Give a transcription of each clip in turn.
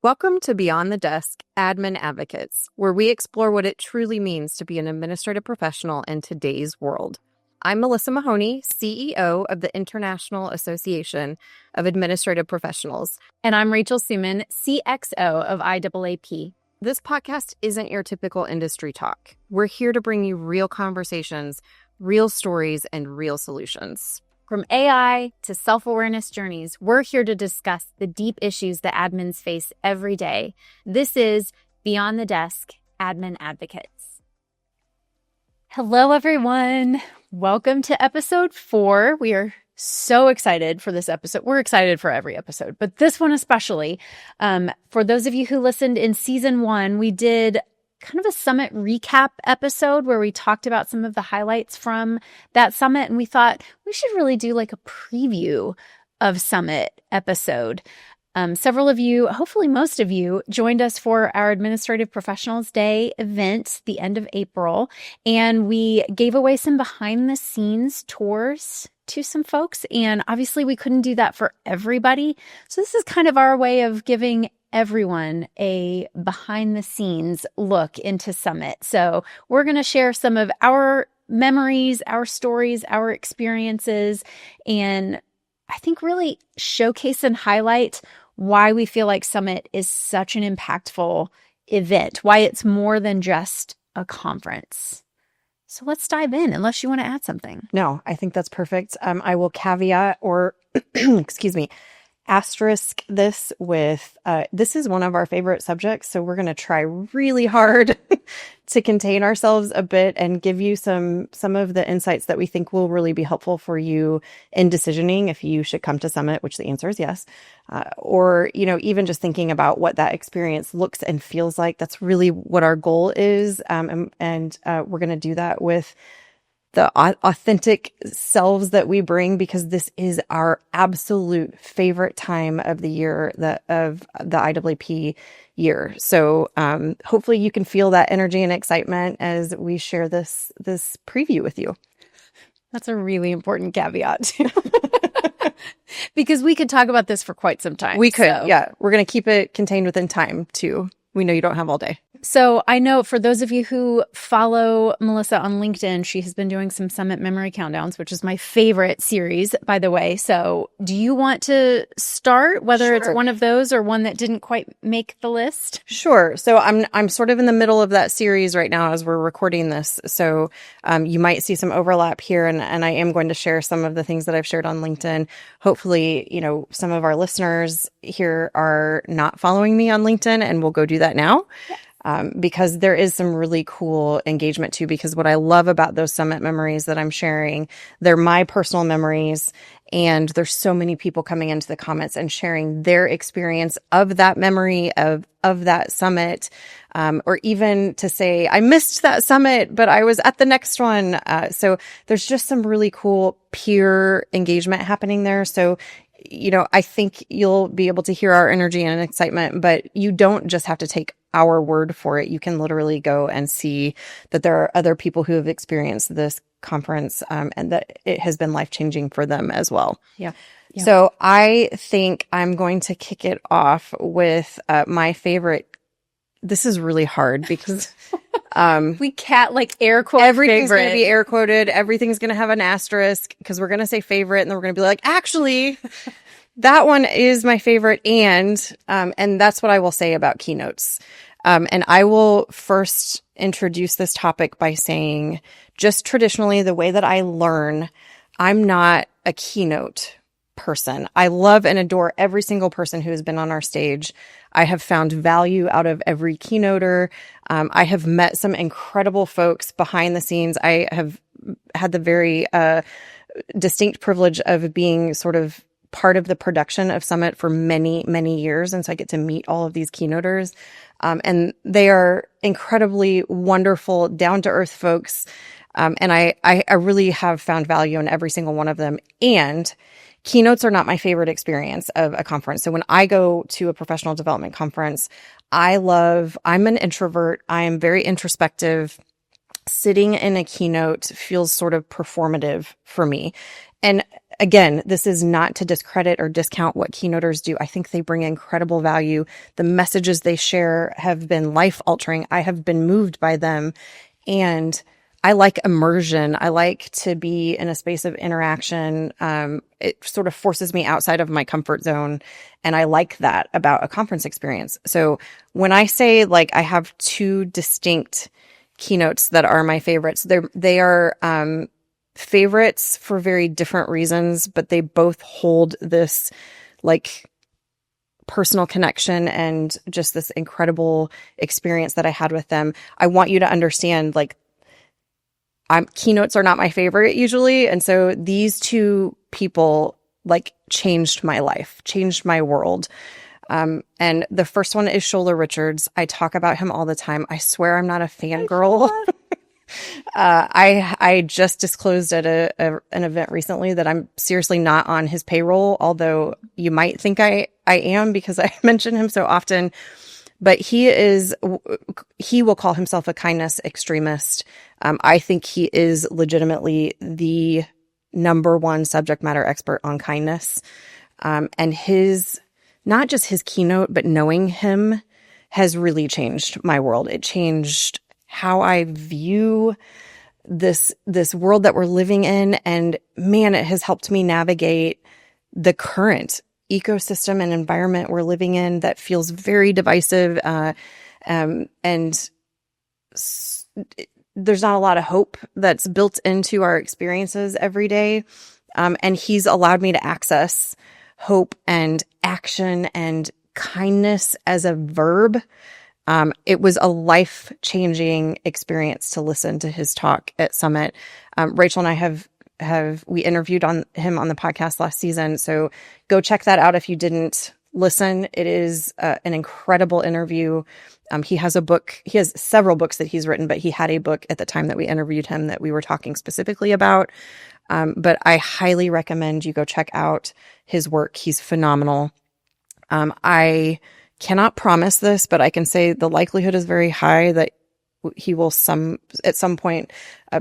Welcome to Beyond the Desk Admin Advocates, where we explore what it truly means to be an administrative professional in today's world. I'm Melissa Mahoney, CEO of the International Association of Administrative Professionals. And I'm Rachel Suman, CXO of IAAP. This podcast isn't your typical industry talk. We're here to bring you real conversations, real stories, and real solutions. From AI to self-awareness journeys, we're here to discuss the deep issues that admins face every day. This is Beyond the Desk Admin Advocates. Hello, everyone. Welcome to episode 4. We are so excited for this episode. We're excited for every episode, but this one especially. For those of you who listened in season 1, we did kind of a summit recap episode where we talked about some of the highlights from that summit. And we thought we should really do like a preview of summit episode. Several of you, hopefully most of you, joined us for our Administrative Professionals Day event the end of April. And we gave away some behind the scenes tours to some folks. And obviously we couldn't do that for everybody. So this is kind of our way of giving everyone a behind the scenes look into Summit. So we're going to share some of our memories, our stories, our experiences, and I think really showcase and highlight why we feel like Summit is such an impactful event, why it's more than just a conference. So let's dive in, unless you want to add something. No, I think that's perfect. I will caveat or, excuse me, asterisk this with, this is one of our favorite subjects, so we're going to try really hard to contain ourselves a bit and give you some of the insights that we think will really be helpful for you in decisioning if you should come to Summit, which the answer is yes, or, even just thinking about what that experience looks and feels like. That's really what our goal is, and we're going to do that with the authentic selves that we bring, because this is our absolute favorite time of the year, of the IAAP year. So hopefully you can feel that energy and excitement as we share this preview with you. That's a really important caveat too. Because we could talk about this for quite some time. We could, yeah. We're going to keep it contained within time too. We know you don't have all day. So I know for those of you who follow Melissa on LinkedIn, she has been doing some Summit Memory Countdowns, which is my favorite series, by the way. So do you want to start, whether it's one of those or one that didn't quite make the list? Sure. So I'm sort of in the middle of that series right now as we're recording this. So you might see some overlap here, and I am going to share some of the things that I've shared on LinkedIn. Hopefully, some of our listeners here are not following me on LinkedIn, and we'll go do that now. Yeah. Because there is some really cool engagement too, because what I love about those Summit memories that I'm sharing, they're my personal memories, and there's so many people coming into the comments and sharing their experience of that memory of that Summit, or even to say, I missed that Summit, but I was at the next one. So there's just some really cool peer engagement happening there. So I think you'll be able to hear our energy and excitement, but you don't just have to take our word for it. You can literally go and see that there are other people who have experienced this conference, and that it has been life-changing for them as well. Yeah. So I think I'm going to kick it off with my favorite. This is really hard because we can't air quote everything's favorite. Going to be air quoted. Everything's going to have an asterisk because we're going to say favorite, and then we're going to be like, actually, that one is my favorite. And that's what I will say about keynotes. And I will first introduce this topic by saying, just traditionally, the way that I learn, I'm not a keynote person. I love and adore every single person who has been on our stage. I have found value out of every keynoter. I have met some incredible folks behind the scenes. I have had the very distinct privilege of being sort of part of the production of Summit for many, many years. And so I get to meet all of these keynoters. And they are incredibly wonderful, down-to-earth folks. And I really have found value in every single one of them. And keynotes are not my favorite experience of a conference. So when I go to a professional development conference, I'm an introvert. I am very introspective. Sitting in a keynote feels sort of performative for me. And again, this is not to discredit or discount what keynoters do. I think they bring incredible value. The messages they share have been life altering. I have been moved by them. And I like immersion. I like to be in a space of interaction. It sort of forces me outside of my comfort zone. And I like that about a conference experience. So when I say like I have two distinct keynotes that are my favorites, they are favorites for very different reasons, but they both hold this like personal connection and just this incredible experience that I had with them. I want you to understand, like, keynotes are not my favorite usually. And so these two people like changed my life, changed my world. And the first one is Shola Richards. I talk about him all the time. I swear I'm not a fangirl. I just disclosed at an event recently that I'm seriously not on his payroll, although you might think I am because I mention him so often. But he will call himself a kindness extremist. I think he is legitimately the number one subject matter expert on kindness. And not just his keynote, but knowing him has really changed my world. It changed how I view this world that we're living in. And man, it has helped me navigate the current ecosystem and environment we're living in that feels very divisive. And there's not a lot of hope that's built into our experiences every day. And he's allowed me to access hope and action and kindness as a verb. It was a life-changing experience to listen to his talk at Summit. Rachel and I we interviewed him on the podcast last season. So go check that out if you didn't listen. It is an incredible interview. He has several books that he's written, but he had a book at the time that we interviewed him that we were talking specifically about. But I highly recommend you go check out his work. He's phenomenal. I cannot promise this, but I can say the likelihood is very high that he will at some point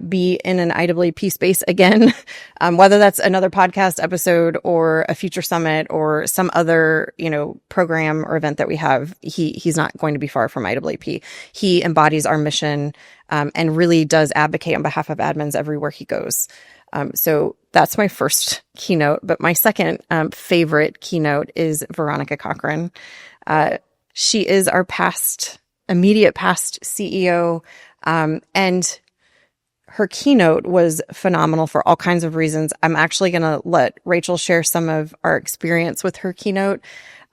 be in an IAAP space again, whether that's another podcast episode or a future summit or some other, program or event that we have. He's not going to be far from IAAP. He embodies our mission, and really does advocate on behalf of admins everywhere he goes. So that's my first keynote, but my second favorite keynote is Veronica Cochran. She is our immediate past CEO, and her keynote was phenomenal for all kinds of reasons. I'm actually going to let Rachel share some of our experience with her keynote,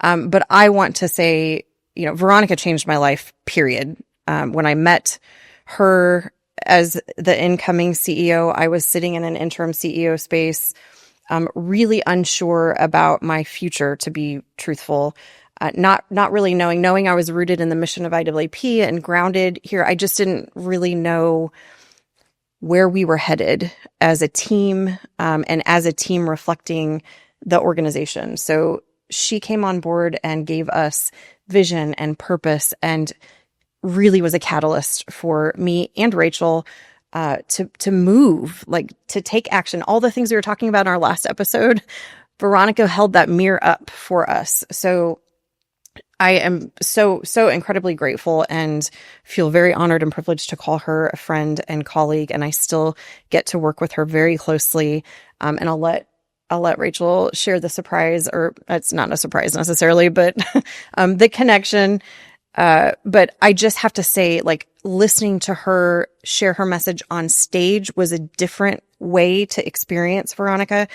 but I want to say, Veronica changed my life, period. When I met her as the incoming CEO, I was sitting in an interim CEO space, really unsure about my future, to be truthful. Not really knowing I was rooted in the mission of IAAP and grounded here. I just didn't really know where we were headed as a team, and as a team reflecting the organization. So she came on board and gave us vision and purpose, and really was a catalyst for me and Rachel to move, like to take action. All the things we were talking about in our last episode, Veronica held that mirror up for us. So I am so incredibly grateful and feel very honored and privileged to call her a friend and colleague. And I still get to work with her very closely. And I'll let Rachel share the surprise, or it's not a surprise necessarily, but the connection. But I just have to say, like, listening to her share her message on stage was a different way to experience Veronica.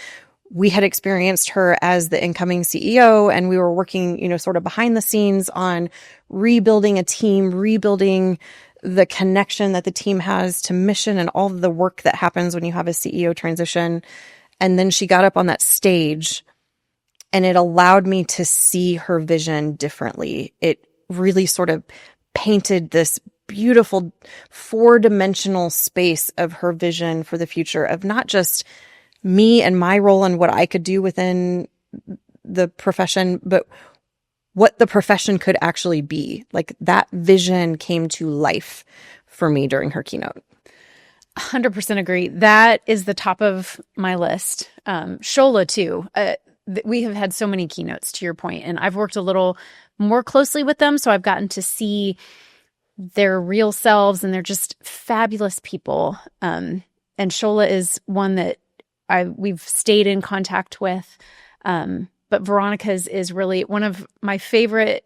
We had experienced her as the incoming CEO, and we were working, sort of behind the scenes on rebuilding a team, rebuilding the connection that the team has to mission and all of the work that happens when you have a CEO transition. And then she got up on that stage, and it allowed me to see her vision differently. It really sort of painted this beautiful 4-dimensional space of her vision for the future of not just me and my role and what I could do within the profession, but what the profession could actually be. Like, that vision came to life for me during her keynote. 100% agree. That is the top of my list. Shola too. We have had so many keynotes, to your point, and I've worked a little more closely with them, so I've gotten to see their real selves, and they're just fabulous people. And Shola is one that we've stayed in contact with. But Veronica's is really one of my favorite.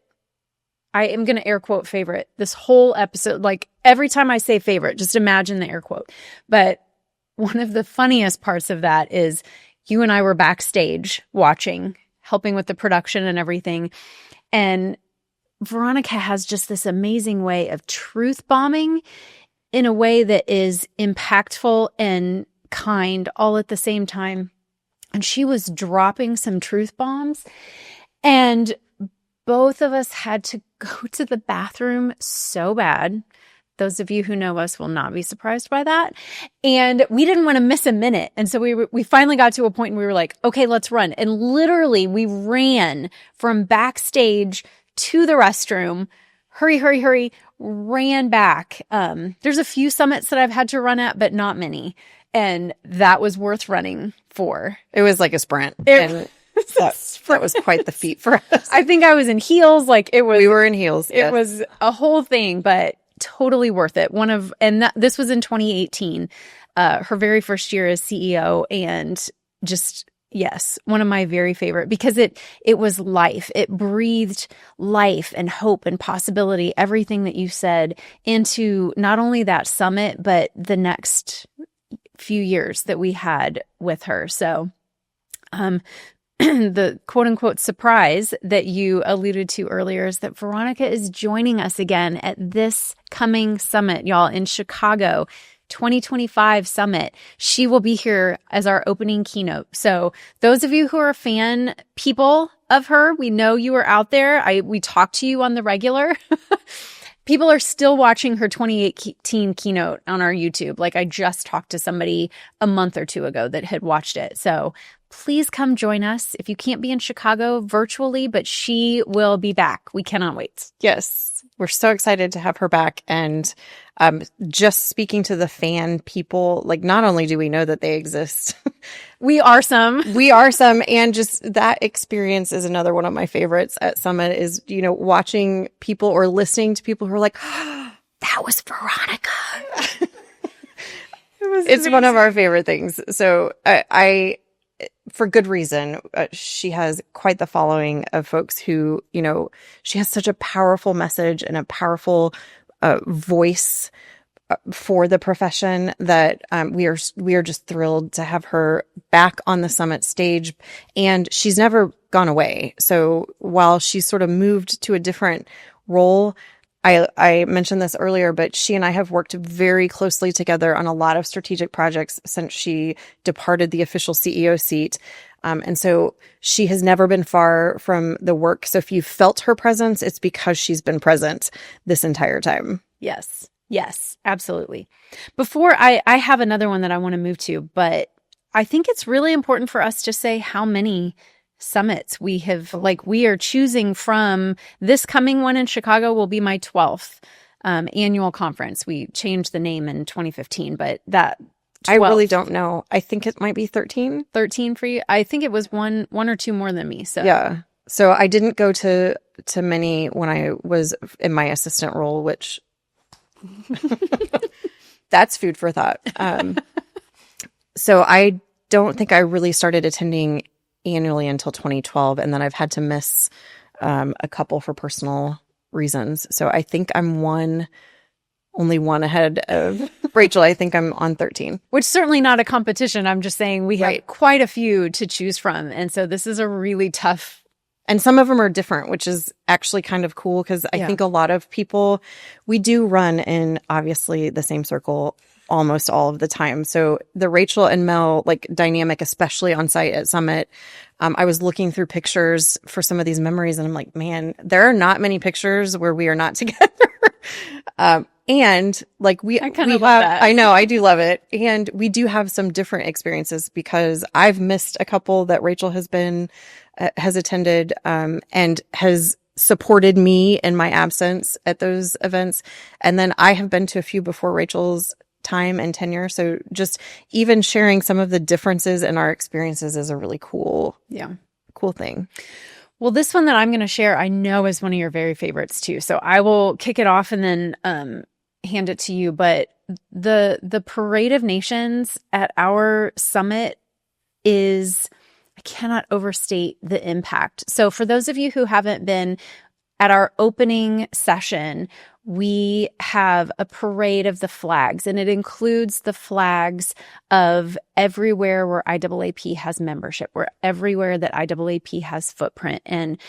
I am going to air quote favorite this whole episode. Like every time I say favorite, just imagine the air quote. But one of the funniest parts of that is you and I were backstage watching, helping with the production and everything. And Veronica has just this amazing way of truth bombing in a way that is impactful and kind all at the same time. And she was dropping some truth bombs, and both of us had to go to the bathroom so bad. Those of you who know us will not be surprised by that. And we didn't want to miss a minute. And so we finally got to a point and we were like, okay, let's run. And literally we ran from backstage to the restroom, hurry, ran back. There's a few summits that I've had to run at, but not many. And that was worth running for. It was like a sprint. And that was quite the feat for us. I think I was in heels. We were in heels. It was a whole thing, but totally worth it. This was in 2018, her very first year as CEO, and just, yes, one of my very favorite, because it was life. It breathed life and hope and possibility, everything that you said, into not only that summit, but the next few years that we had with her. So, the quote unquote surprise that you alluded to earlier is that Veronica is joining us again at this coming summit, y'all, in Chicago, 2025 summit. She will be here as our opening keynote. So those of you who are fan people of her, we know you are out there. We talk to you on the regular. People are still watching her 2018 keynote on our YouTube. Like I just talked to somebody a month or two ago that had watched it. So please come join us. If you can't be in Chicago virtually, but she will be back. We cannot wait. Yes. We're so excited to have her back. And just speaking to the fan people, like not only do we know that they exist, we are some. And just that experience is another one of my favorites at Summit is, watching people or listening to people who are like, oh, that was Veronica. It's one of our favorite things. So I for good reason, she has quite the following of folks who, she has such a powerful message and a powerful voice for the profession that we are just thrilled to have her back on the summit stage. And she's never gone away. So while she's sort of moved to a different role, I mentioned this earlier, but she and I have worked very closely together on a lot of strategic projects since she departed the official CEO seat. And so she has never been far from the work. So if you felt her presence, it's because she's been present this entire time. Yes, absolutely. Before I have another one that I want to move to, but I think it's really important for us to say how many summits we have, we are choosing from. This coming one in Chicago will be my 12th annual conference. We changed the name in 2015, but that 12th. I really don't know. I think it might be 13. 13 for you? I think it was one or two more than me. So yeah. So I didn't go to many when I was in my assistant role, which that's food for thought. So I don't think I really started attending annually until 2012. And then I've had to miss a couple for personal reasons. So I think I'm only one ahead of Rachel. I think I'm on 13. Which certainly not a competition. I'm just saying we have quite a few to choose from. And so this is a really tough. And some of them are different, which is actually kind of cool because I think a lot of people, we do run in obviously the same circle almost all of the time. So the Rachel and Mel dynamic, especially on site at Summit, I was looking through pictures for some of these memories and I'm like, man, there are not many pictures where we are not together. I kind of love that. I know, I do love it. And we do have some different experiences because I've missed a couple that Rachel has attended, and has supported me in my absence at those events. And then I have been to a few before Rachel's time and tenure. So just even sharing some of the differences in our experiences is a really cool thing. Well, this one that I'm going to share, I know is one of your very favorites too. So I will kick it off and then hand it to you. But the Parade of Nations at our summit is, I cannot overstate the impact. So for those of you who haven't been at our opening session, we have a parade of the flags, and it includes the flags of everywhere where IAAP has membership, where everywhere that IAAP has footprint. And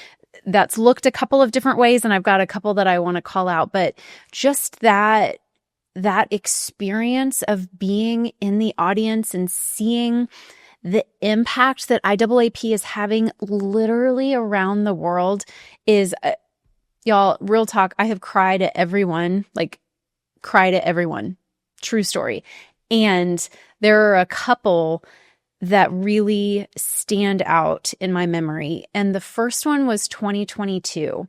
that's looked a couple of different ways, and I've got a couple that I want to call out, but just that experience of being in the audience and seeing the impact that IAAP is having literally around the world is y'all, real talk, I have cried at everyone, true story. And there are a couple that really stand out in my memory. And the first one was 2022.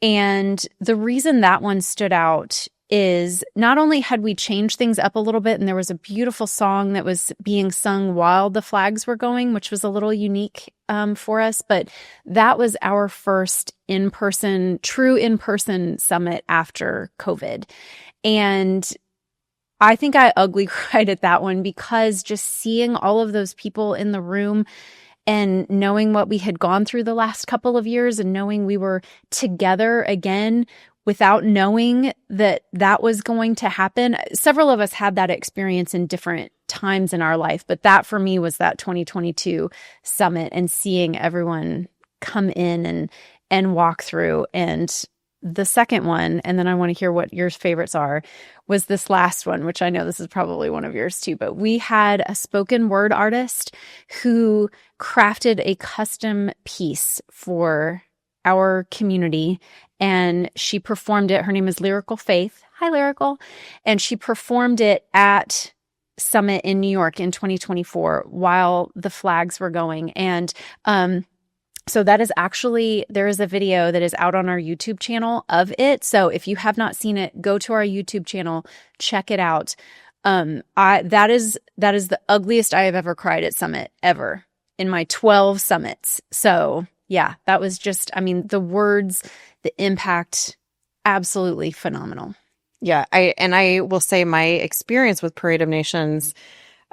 And the reason that one stood out is not only had we changed things up a little bit, and there was a beautiful song that was being sung while the flags were going, which was a little unique for us, but that was our first true in-person summit after COVID. And I think I ugly cried at that one because just seeing all of those people in the room and knowing what we had gone through the last couple of years and knowing we were together again without knowing that was going to happen. Several of us had that experience in different times in our life, but that for me was that 2022 summit and seeing everyone come in and walk through. And the second one, and then I want to hear what your favorites are, was this last one, which I know this is probably one of yours too, but we had a spoken word artist who crafted a custom piece for our community, and she performed it. Her name is Lyrical Faith. Hi, Lyrical. And she performed it at Summit in New York in 2024 while the flags were going. And so that is actually, there is a video that is out on our YouTube channel of it. So if you have not seen it, go to our YouTube channel, check it out. That is the ugliest I have ever cried at Summit ever in my 12 summits. So yeah, that was just, the words, the impact, absolutely phenomenal. Yeah, I will say my experience with Parade of Nations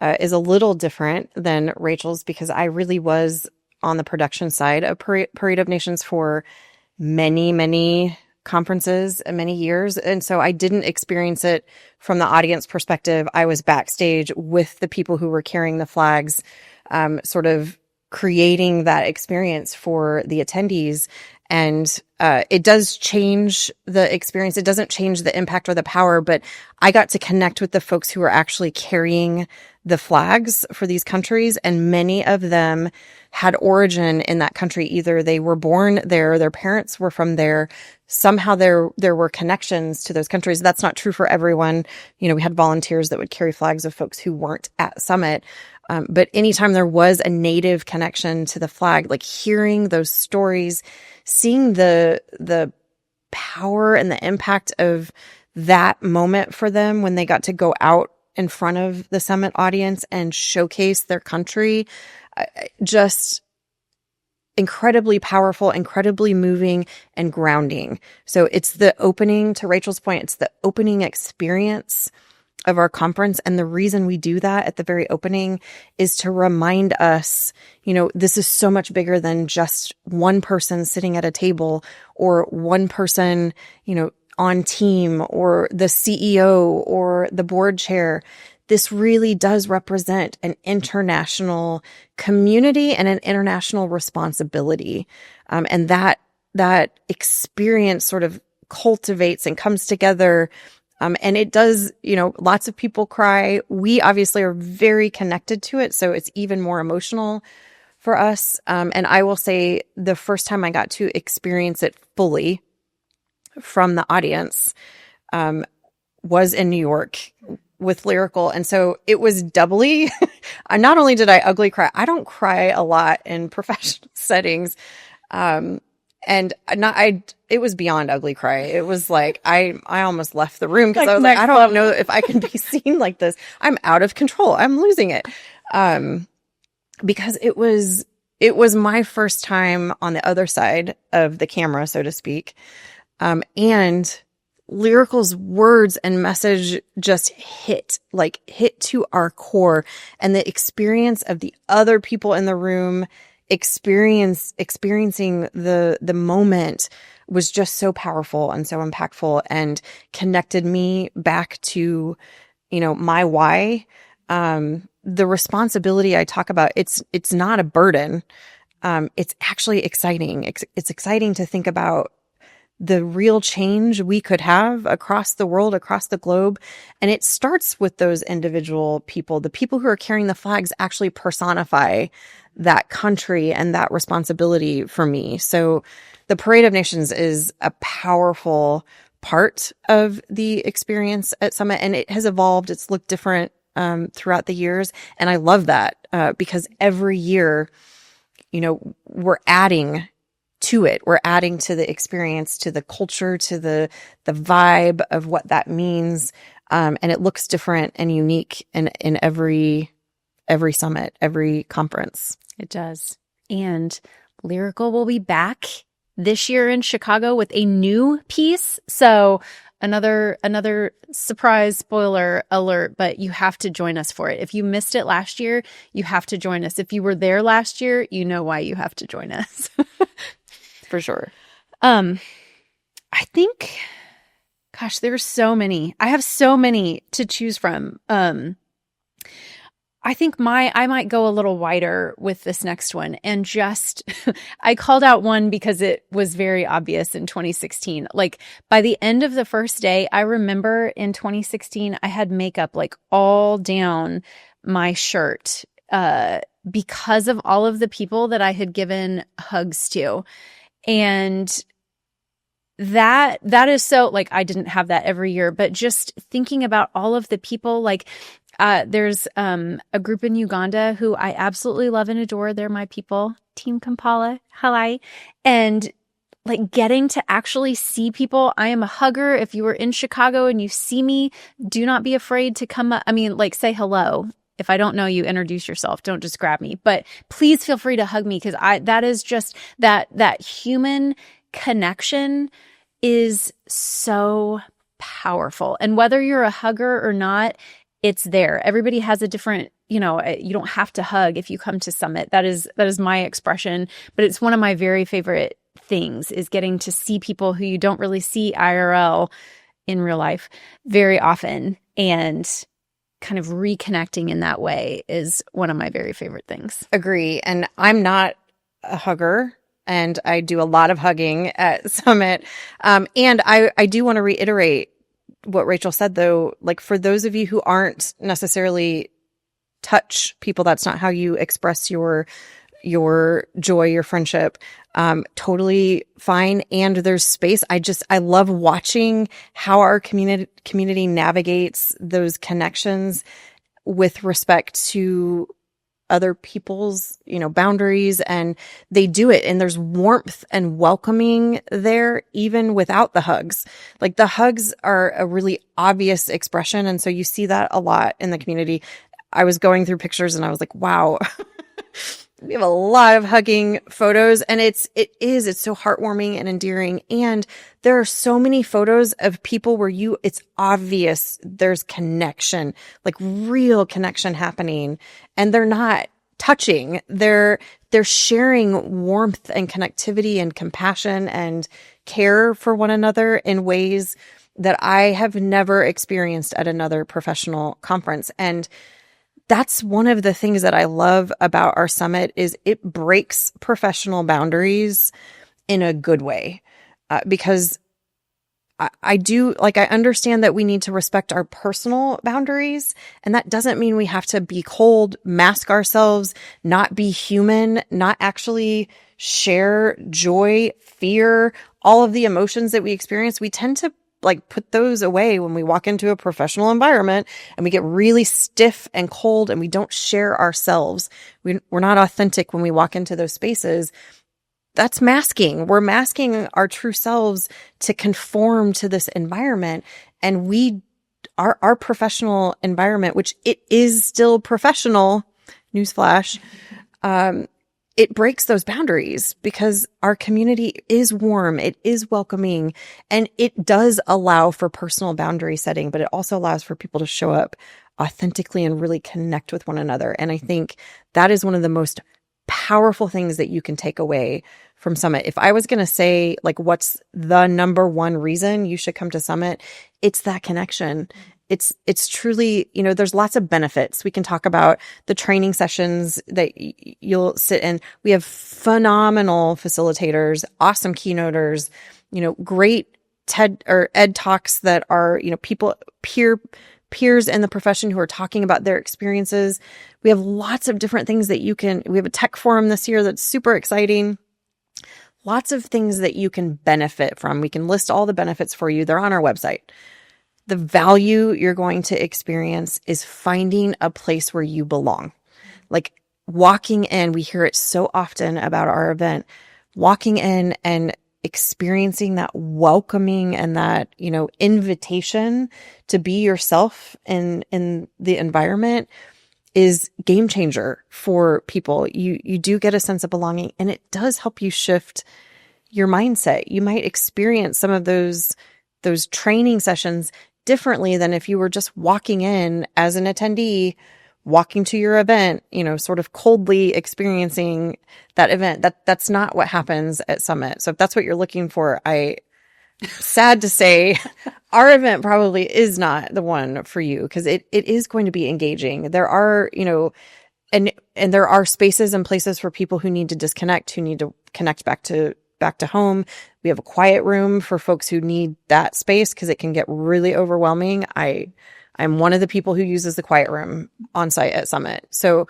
is a little different than Rachel's because I really was on the production side of Parade of Nations for many, many conferences and many years. And so I didn't experience it from the audience perspective. I was backstage with the people who were carrying the flags, sort of creating that experience for the attendees. And it does change the experience. It doesn't change the impact or the power, but I got to connect with the folks who were actually carrying the flags for these countries. And many of them had origin in that country. Either they were born there, their parents were from there. Somehow there were connections to those countries. That's not true for everyone. We had volunteers that would carry flags of folks who weren't at Summit. But anytime there was a native connection to the flag, like hearing those stories, seeing the power and the impact of that moment for them when they got to go out in front of the Summit audience and showcase their country, just incredibly powerful, incredibly moving and grounding. So it's the opening, to Rachel's point, it's the opening experience of our conference. And the reason we do that at the very opening is to remind us, this is so much bigger than just one person sitting at a table or one person, on team or the CEO or the board chair. This really does represent an international community and an international responsibility. And that experience sort of cultivates and comes together. And it does, lots of people cry. We obviously are very connected to it, so it's even more emotional for us. And I will say the first time I got to experience it fully from the audience was in New York with Lyrical. And so it was doubly, not only did I ugly cry, I don't cry a lot in professional settings. And it was beyond ugly cry. It was like, I almost left the room because Like I was like, next I don't level. know if I can be seen like this. I'm out of control. I'm losing it. Because it was my first time on the other side of the camera, so to speak. And Lyrical's words and message just hit to our core, and the experience of the other people in the room experiencing the moment was just so powerful and so impactful, and connected me back to, my why. The responsibility I talk about, it's not a burden. It's actually exciting. It's exciting to think about the real change we could have across the world, across the globe. And it starts with those individual people. The people who are carrying the flags actually personify that country and that responsibility for me. So the Parade of Nations is a powerful part of the experience at Summit, and it has evolved. It's looked different throughout the years. And I love that because every year, we're adding to it. We're adding to the experience, to the culture, to the vibe of what that means. And it looks different and unique in every summit, every conference. It does. And Lyrical will be back this year in Chicago with a new piece. So another surprise spoiler alert, but you have to join us for it. If you missed it last year, you have to join us. If you were there last year, you know why you have to join us. For sure. I think, gosh, there's so many. I have so many to choose from. I think I might go a little wider with this next one, and just, I called out one because it was very obvious in 2016. Like by the end of the first day, I remember in 2016, I had makeup like all down my shirt, because of all of the people that I had given hugs to. And that is so, like, I didn't have that every year, but just thinking about all of the people, like, there's a group in Uganda who I absolutely love and adore. They're my people, Team Kampala. Hi. And like getting to actually see people. I am a hugger. If you were in Chicago and you see me, do not be afraid to come up. I mean, like, say hello. If I don't know you, introduce yourself. Don't just grab me, but please feel free to hug me, because that is just that human connection is so powerful. And whether you're a hugger or not, it's there. Everybody has a different, you don't have to hug if you come to Summit. That is my expression, but it's one of my very favorite things, is getting to see people who you don't really see IRL in real life very often, and kind of reconnecting in that way is one of my very favorite things. Agree. And I'm not a hugger, and I do a lot of hugging at Summit. And I do want to reiterate what Rachel said, though. Like, for those of you who aren't necessarily touch people, that's not how you express your joy, your friendship, totally fine. And there's space. I love watching how our community navigates those connections with respect to other people's, boundaries, and they do it. And there's warmth and welcoming there, even without the hugs. Like, the hugs are a really obvious expression. And so you see that a lot in the community. I was going through pictures and I was like, wow, we have a lot of hugging photos, and it's so heartwarming and endearing. And there are so many photos of people where it's obvious there's connection, like real connection happening, and they're not touching. They're sharing warmth and connectivity and compassion and care for one another in ways that I have never experienced at another professional conference. And that's one of the things that I love about our summit, is it breaks professional boundaries in a good way. Because I understand that we need to respect our personal boundaries, and that doesn't mean we have to be cold, mask ourselves, not be human, not actually share joy, fear, all of the emotions that we experience. We tend to put those away when we walk into a professional environment, and we get really stiff and cold, and we don't share ourselves. We're not authentic when we walk into those spaces. that's masking. We're masking our true selves to conform to this environment. And our professional environment, which it is still professional, newsflash, it breaks those boundaries because our community is warm, it is welcoming, and it does allow for personal boundary setting, but it also allows for people to show up authentically and really connect with one another. And I think that is one of the most powerful things that you can take away from Summit. If I was going to say, like, what's the number one reason you should come to Summit, it's that connection. It's truly, there's lots of benefits. We can talk about the training sessions that you'll sit in. We have phenomenal facilitators, awesome keynoters, great TED or ed talks that are, people, peers in the profession who are talking about their experiences. We have lots of different things that we have a tech forum this year that's super exciting. Lots of things that you can benefit from. We can list all the benefits for you. They're on our website. The value you're going to experience is finding a place where you belong. Like walking in, we hear it so often about our event, walking in and experiencing that welcoming and that, invitation to be yourself in the environment is game changer for people. You do get a sense of belonging, and it does help you shift your mindset. You might experience some of those training sessions differently than if you were just walking in as an attendee, walking to your event, sort of coldly experiencing that event. That's not what happens at Summit. So if that's what you're looking for, sad to say, our event probably is not the one for you, because it is going to be engaging. There are, and there are spaces and places for people who need to disconnect, who need to connect back to home. We have a quiet room for folks who need that space because it can get really overwhelming. I'm one of the people who uses the quiet room on site at Summit. So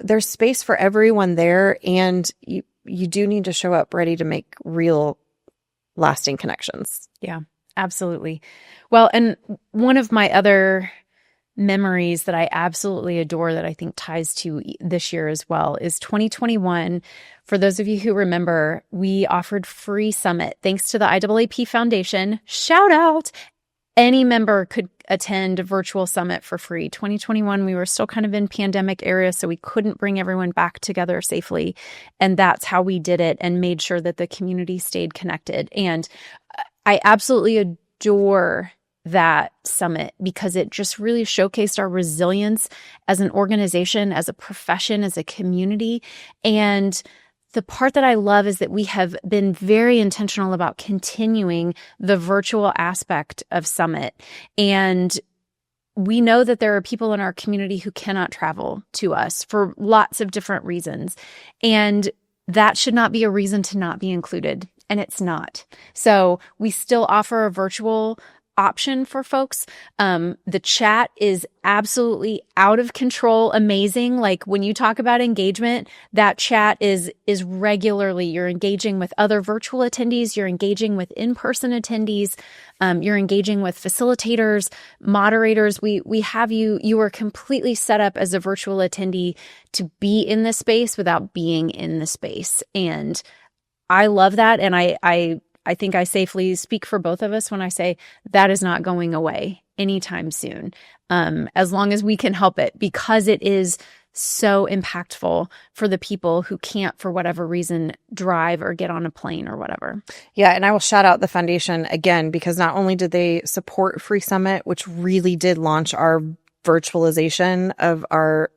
there's space for everyone there, and you do need to show up ready to make real lasting connections. Yeah, absolutely. Well, and one of my other memories that I absolutely adore that I think ties to this year as well is 2021. For those of you who remember, we offered free Summit thanks to the IAAP Foundation. Shout out! Any member could attend a virtual Summit for free. 2021, we were still kind of in pandemic area, so we couldn't bring everyone back together safely. And that's how we did it and made sure that the community stayed connected. And I absolutely adore that summit because it just really showcased our resilience as an organization, as a profession, as a community. And the part that I love is that we have been very intentional about continuing the virtual aspect of Summit. And we know that there are people in our community who cannot travel to us for lots of different reasons. And that should not be a reason to not be included. And it's not. So we still offer a virtual option for folks. The chat is absolutely out of control, amazing. Like when you talk about engagement, that chat is regularly, you're engaging with other virtual attendees, you're engaging with in-person attendees, you're engaging with facilitators, moderators. We have you are completely set up as a virtual attendee to be in the space without being in the space. And I love that. And I think I safely speak for both of us when I say that is not going away anytime soon, as long as we can help it, because it is so impactful for the people who can't, for whatever reason, drive or get on a plane or whatever. Yeah, and I will shout out the foundation again, because not only did they support Free Summit, which really did launch our virtualization of our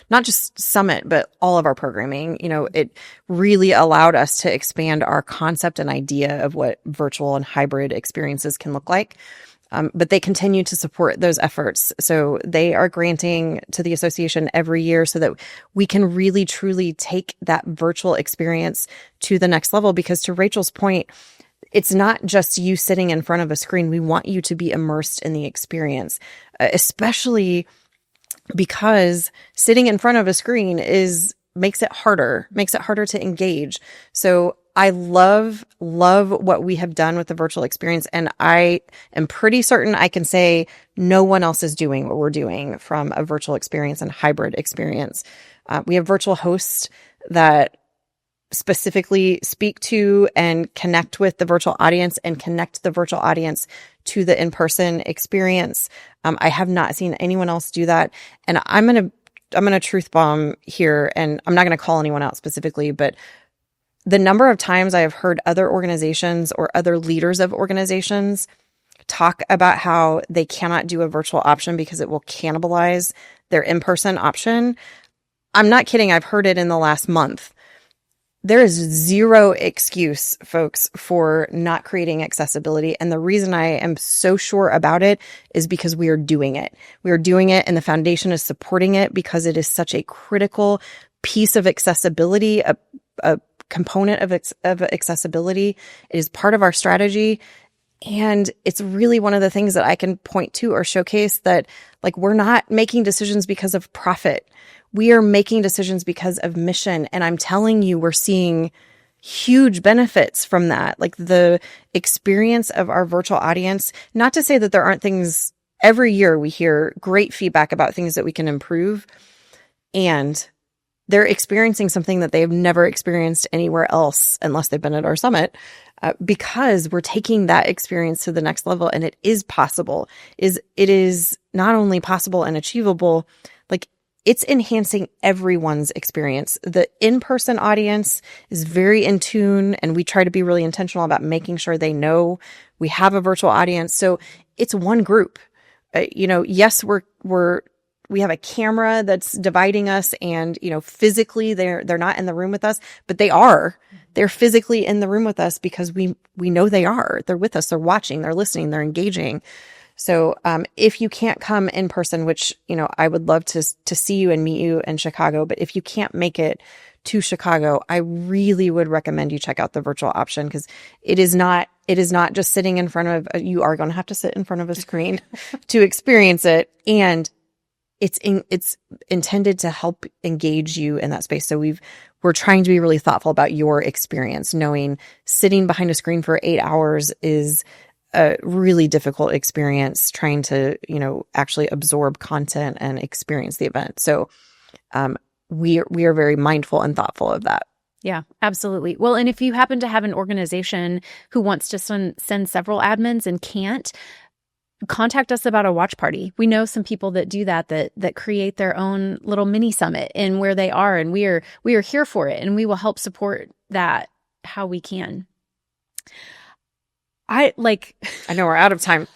not just Summit, but all of our programming. It really allowed us to expand our concept and idea of what virtual and hybrid experiences can look like. But they continue to support those efforts. So they are granting to the association every year so that we can really, truly take that virtual experience to the next level. Because to Rachel's point, it's not just you sitting in front of a screen. We want you to be immersed in the experience, especially because sitting in front of a screen makes it harder to engage. So I love what we have done with the virtual experience. And I am pretty certain I can say no one else is doing what we're doing from a virtual experience and hybrid experience. We have virtual hosts that specifically speak to and connect with the virtual audience and connect the virtual audience to the in-person experience. I have not seen anyone else do that. And I'm going to truth bomb here, and I'm not going to call anyone out specifically, but the number of times I have heard other organizations or other leaders of organizations talk about how they cannot do a virtual option because it will cannibalize their in-person option. I'm not kidding. I've heard it in the last month. There is zero excuse, folks, for not creating accessibility. And the reason I am so sure about it is because we are doing it. We are doing it, and the foundation is supporting it because it is such a critical piece of accessibility, a component of accessibility. It is part of our strategy. And it's really one of the things that I can point to or showcase that, like, we're not making decisions because of profit. We are making decisions because of mission. And I'm telling you, we're seeing huge benefits from that. Like the experience of our virtual audience, not to say that there aren't things. Every year we hear great feedback about things that we can improve. And they're experiencing something that they have never experienced anywhere else unless they've been at our summit, because we're taking that experience to the next level. And it is possible. It is not only possible and achievable, like it's enhancing everyone's experience. The in-person audience is very in tune, and we try to be really intentional about making sure they know we have a virtual audience. So it's one group. Yes, we have a camera that's dividing us, and, physically they're not in the room with us, but they're physically in the room with us because we know they're with us. They're watching, they're listening, they're engaging. So, if you can't come in person, which, I would love to see you and meet you in Chicago, but if you can't make it to Chicago, I really would recommend you check out the virtual option, because it is not just sitting in front of, you are going to have to sit in front of a screen to experience it. And it's intended to help engage you in that space. So we're trying to be really thoughtful about your experience, knowing sitting behind a screen for 8 hours is a really difficult experience, trying to, actually absorb content and experience the event. So, we are very mindful and thoughtful of that. Yeah, absolutely. Well, and if you happen to have an organization who wants to send several admins and can't, contact us about a watch party. We know some people that do that create their own little mini summit in where they are, and we are here for it, and we will help support that how we can. I know we're out of time.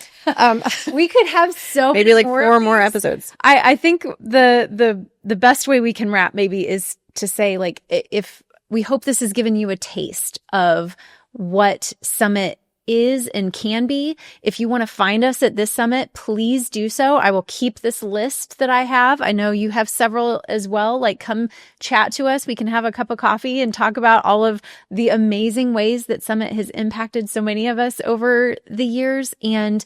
We could have maybe like 4 more episodes. I think the best way we can wrap maybe is to say, like, if we hope this has given you a taste of what Summit is and can be. If you want to find us at this summit, please do so. I will keep this list that I have. I know you have several as well. Like, come chat to us. We can have a cup of coffee and talk about all of the amazing ways that Summit has impacted so many of us over the years. And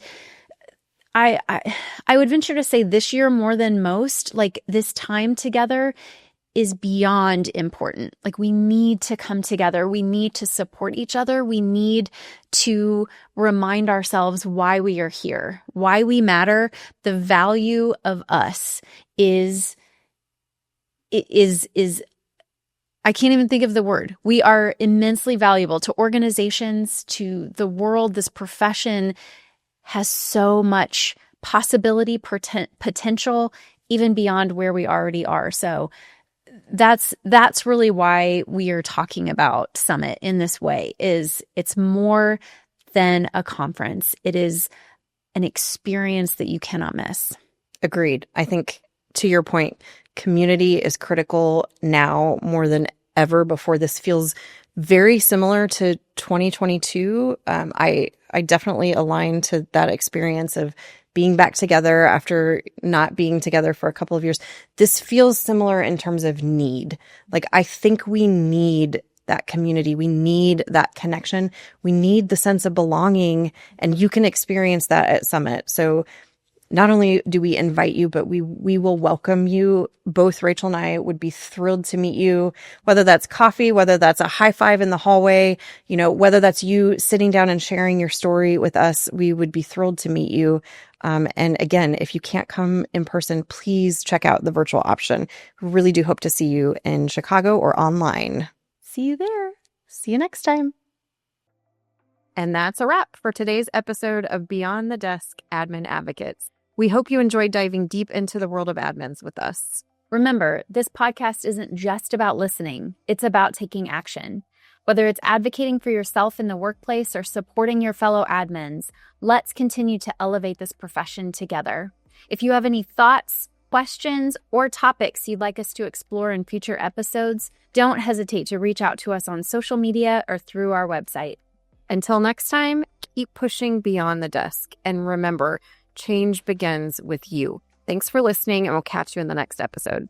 I would venture to say this year more than most, like, this time together is beyond important. Like, we need to come together. We need to support each other. We need to remind ourselves why we are here, why we matter. The value of us is I can't even think of the word. We are immensely valuable to organizations, to the world. This profession has so much possibility, potential, even beyond where we already are. So that's really why we are talking about Summit in this way. Is it's more than a conference. It is an experience that you cannot miss. Agreed. I think, to your point, community is critical now more than ever before. This feels very similar to 2022. I definitely align to that experience of being back together after not being together for a couple of years. This feels similar in terms of need. Like, I think we need that community. We need that connection. We need the sense of belonging, and you can experience that at Summit. So not only do we invite you, but we will welcome you. Both Rachel and I would be thrilled to meet you, whether that's coffee, whether that's a high five in the hallway, whether that's you sitting down and sharing your story with us. We would be thrilled to meet you. And again, if you can't come in person, please check out the virtual option. We really do hope to see you in Chicago or online. See you there. See you next time. And that's a wrap for today's episode of Beyond the Desk Admin Advocates. We hope you enjoyed diving deep into the world of admins with us. Remember, this podcast isn't just about listening, it's about taking action. Whether it's advocating for yourself in the workplace or supporting your fellow admins, let's continue to elevate this profession together. If you have any thoughts, questions, or topics you'd like us to explore in future episodes, don't hesitate to reach out to us on social media or through our website. Until next time, keep pushing beyond the desk. And remember, change begins with you. Thanks for listening, and we'll catch you in the next episode.